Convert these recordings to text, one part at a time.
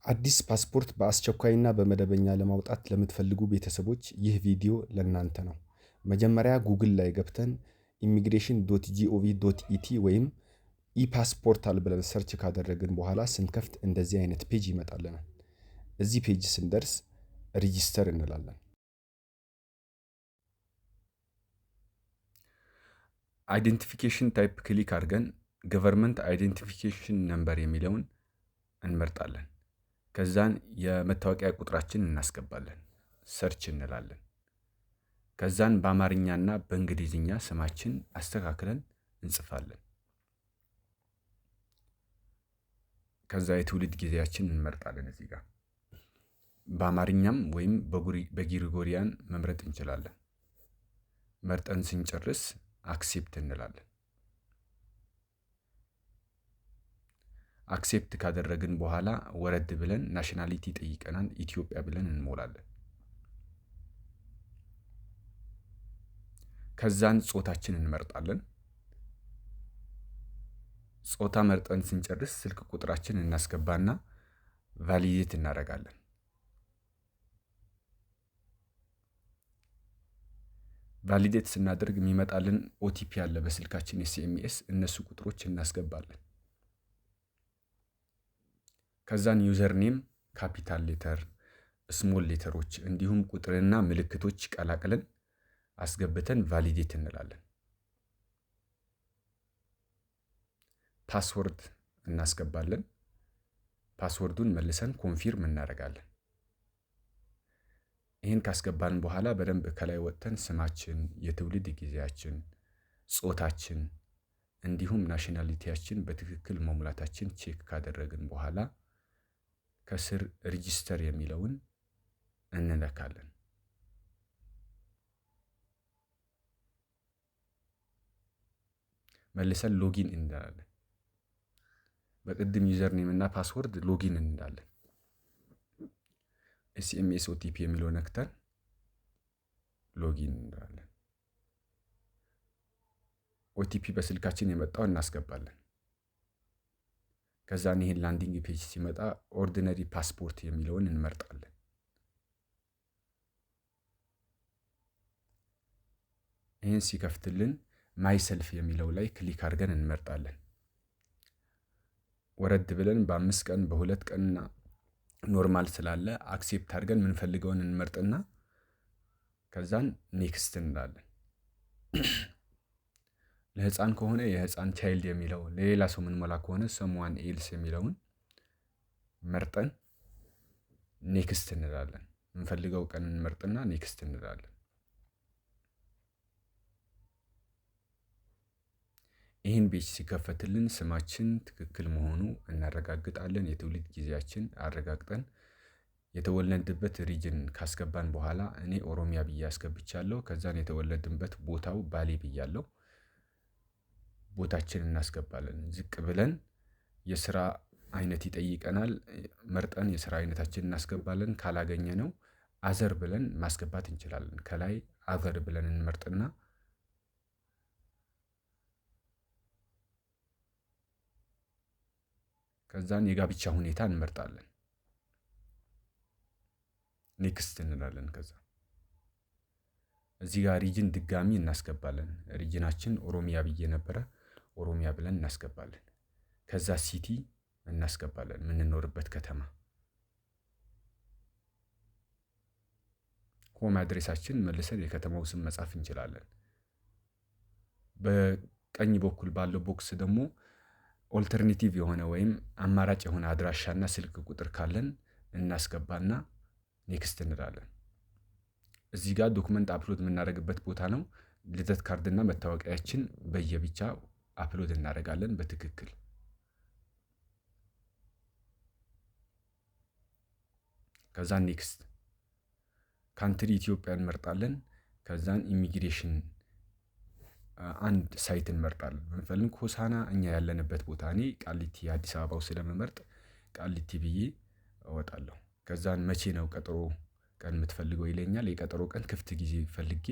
አዲስ ፓስፖርት በአስቸኳይና በመደበኛ ለማውጣት ለምትፈልጉ ቤተሰቦች ይህ ቪዲዮ ለእናንተ ነው። መጀመሪያ ጉግል ላይ ገብተን immigration.gov.ኢቲ ወይም ኢፓስፖርታል ብለን ሰርች ካደረግን በኋላ ስንከፍት እንደዚህ አይነት ፔጅ ይመጣልናል። እዚህ ፔጅ ስንደርስ ሬጂስተር እንላለን። አይደንቲፊኬሽን ታይፕ ክሊክ አድርገን ገቨርንመንት አይደንቲፊኬሽን ነምበር የሚለውን እንመርጣለን። ከዛን የመታወቂያ ቁጥራችንን እናስገባለን። ሰርች እንላለን። ከዛን በአማርኛና በእንግሊዝኛ ስማችን አስተካክለን እንጽፋለን። ከዛ የትውልድ ጊዜያችንን እንመርጣለን። እዚህ ጋር በአማርኛም ወይም በግሪጎሪያን መምረጥ እንችላለን። መርጠን ስንጨርስ አክሴፕት እንላለን። አክሴፕት ካደረግን በኋላ ወረድ ብለን ናሽናሊቲ ጠይቀናል። ኢትዮጵያ ብለን እንሞላለን። ከዛን ጾታችንን እንመርጣለን። ጾታ መርጠን ስንጨርስ ስልክ ቁጥራችንን እናስገባና ቫሊዴት እናደርጋለን። ቫሊዴት ስናደርግ የሚመጣልን ኦቲፒ አለ በስልካችን ኤስኤምኤስ፣ እነሱ ቁጥሮች እናስገባለን። ከዛን ዩዘር ኔም ካፒታል ሌተር፣ ስሞል ሌተሮች እንዲሁም ቁጥርና ምልክቶች ቀላቅለን አስገብተን ቫሊዴት እንላለን። ፓስወርድ እናስገባለን። ፓስወርዱን መልሰን ኮንፊርም እናደርጋለን። ይህን ካስገባን በኋላ በደንብ ከላይ ወጥተን ስማችን፣ የትውልድ ጊዜያችን፣ ጾታችን እንዲሁም ናሽናሊቲያችን በትክክል መሙላታችን ቼክ ካደረግን በኋላ ከስር ሬጂስተር የሚለውን እንነካለን። መልሰን ሎጊን እንላለን። በቅድም ዩዘር ኔም እና ፓስወርድ ሎጊን እንላለን። ኤስኤምኤስ ኦቲፒ የሚለው ነክተን ሎጊን እንላለን። ኦቲፒ በስልካችን የመጣው እናስገባለን። ከዛን ይሄን ላንዲንግ ፔጅ ሲመጣ ኦርዲነሪ ፓስፖርት የሚለውን እንመርጣለን። ይህን ሲከፍትልን ማይሰልፍ የሚለው ላይ ክሊክ አድርገን እንመርጣለን። ወረድ ብለን በ5 ቀን በ2 ቀንና ኖርማል ስላለ አክሴፕት አድርገን የምንፈልገውን እንመርጥና ከዛን ኔክስት እንላለን። ለህፃን ከሆነ የህፃን ቻይልድ የሚለው፣ ለሌላ ሰው የምንሞላ ከሆነ ሰምዋን ኤልስ የሚለውን መርጠን ኔክስት እንላለን። የምንፈልገው ቀን እንመርጥና ኔክስት እንላለን። ይህን ፔጅ ሲከፈትልን ስማችን ትክክል መሆኑ እናረጋግጣለን። የትውልድ ጊዜያችን አረጋግጠን የተወለድንበት ሪጅን ካስገባን በኋላ እኔ ኦሮሚያ ብዬ አስገብቻለሁ። ከዛን የተወለድንበት ቦታው ባሌ ብያለሁ። ቦታችንን እናስገባለን። ዝቅ ብለን የስራ አይነት ይጠይቀናል። መርጠን የስራ አይነታችንን እናስገባለን። ካላገኘነው አዘር ብለን ማስገባት እንችላለን። ከላይ አዘር ብለን እንመርጥና ከዛን የጋብቻ ሁኔታ እንመርጣለን። ኔክስት እንላለን። ከዛ እዚህ ጋር ሪጅን ድጋሚ እናስገባለን። ሪጅናችን ኦሮሚያ ብዬ ነበረ፣ ኦሮሚያ ብለን እናስገባለን። ከዛ ሲቲ እናስገባለን፣ የምንኖርበት ከተማ። ሆም አድሬሳችን መልሰን የከተማው ስም መጻፍ እንችላለን። በቀኝ በኩል ባለው ቦክስ ደግሞ ኦልተርኔቲቭ የሆነ ወይም አማራጭ የሆነ አድራሻና ስልክ ቁጥር ካለን እናስገባና ኔክስት እንላለን። እዚህ ጋር ዶክመንት አፕሎድ የምናደርግበት ቦታ ነው። ልደት ካርድና መታወቂያችን በየብቻ አፕሎድ እናደርጋለን በትክክል። ከዛን ኔክስት ካንትሪ ኢትዮጵያ እንመርጣለን። ከዛን ኢሚግሬሽን አንድ ሳይት እንመርጣለን። ብንፈልግ ሆሳና እኛ ያለንበት ቦታ፣ እኔ ቃሊቲ አዲስ አበባው ስለምመርጥ ቃሊቲ ብዬ እወጣለሁ። ከዛን መቼ ነው ቀጠሮ ቀን የምትፈልገው ይለኛል። የቀጠሮ ቀን ክፍት ጊዜ ፈልጌ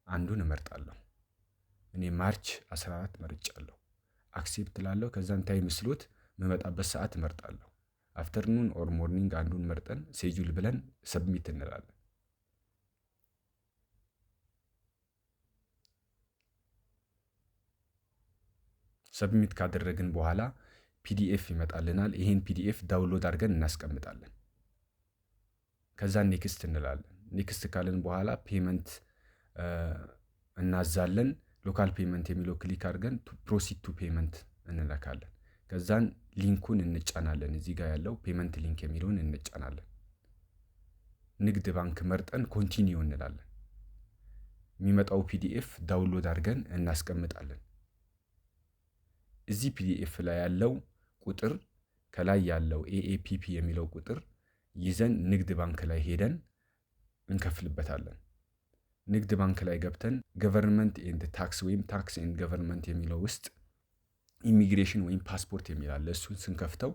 አንዱን እመርጣለሁ። እኔ ማርች 14 መርጫለሁ። አክሴፕት ላለሁ። ከዛን ታይም ስሎት የምመጣበት ሰዓት እመርጣለሁ። አፍተርኑን ኦር ሞርኒንግ አንዱን መርጠን ሴጁል ብለን ሰብሚት እንላለን። ሰብሚት ካደረግን በኋላ ፒዲኤፍ ይመጣልናል። ይሄን ፒዲኤፍ ዳውንሎድ አድርገን እናስቀምጣለን። ከዛ ኔክስት እንላለን። ኔክስት ካልን በኋላ ፔመንት እናዛለን። ሎካል ፔመንት የሚለው ክሊክ አድርገን ፕሮሲድ ቱ ፔመንት እንነካለን። ከዛን ሊንኩን እንጫናለን። እዚህ ጋር ያለው ፔመንት ሊንክ የሚለውን እንጫናለን። ንግድ ባንክ መርጠን ኮንቲኒው እንላለን። የሚመጣው ፒዲኤፍ ዳውንሎድ አድርገን እናስቀምጣለን። እዚህ ፒዲኤፍ ላይ ያለው ቁጥር ከላይ ያለው ኤኤፒፒ የሚለው ቁጥር ይዘን ንግድ ባንክ ላይ ሄደን እንከፍልበታለን። ንግድ ባንክ ላይ ገብተን ገቨርንመንት ኤንድ ታክስ ወይም ታክስ ኤንድ ገቨርንመንት የሚለው ውስጥ ኢሚግሬሽን ወይም ፓስፖርት የሚል አለ። እሱን ስንከፍተው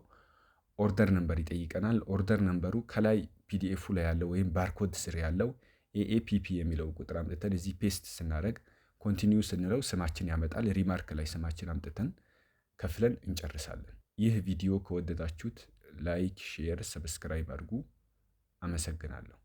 ኦርደር ነምበር ይጠይቀናል። ኦርደር ነምበሩ ከላይ ፒዲኤፉ ላይ ያለው ወይም ባርኮድ ስር ያለው ኤኤፒፒ የሚለው ቁጥር አምጥተን እዚህ ፔስት ስናደርግ ኮንቲኒው ስንለው ስማችን ያመጣል። ሪማርክ ላይ ስማችን አምጥተን ከፍለን እንጨርሳለን። ይህ ቪዲዮ ከወደዳችሁት ላይክ፣ ሼር፣ ሰብስክራይብ አድርጉ። አመሰግናለሁ።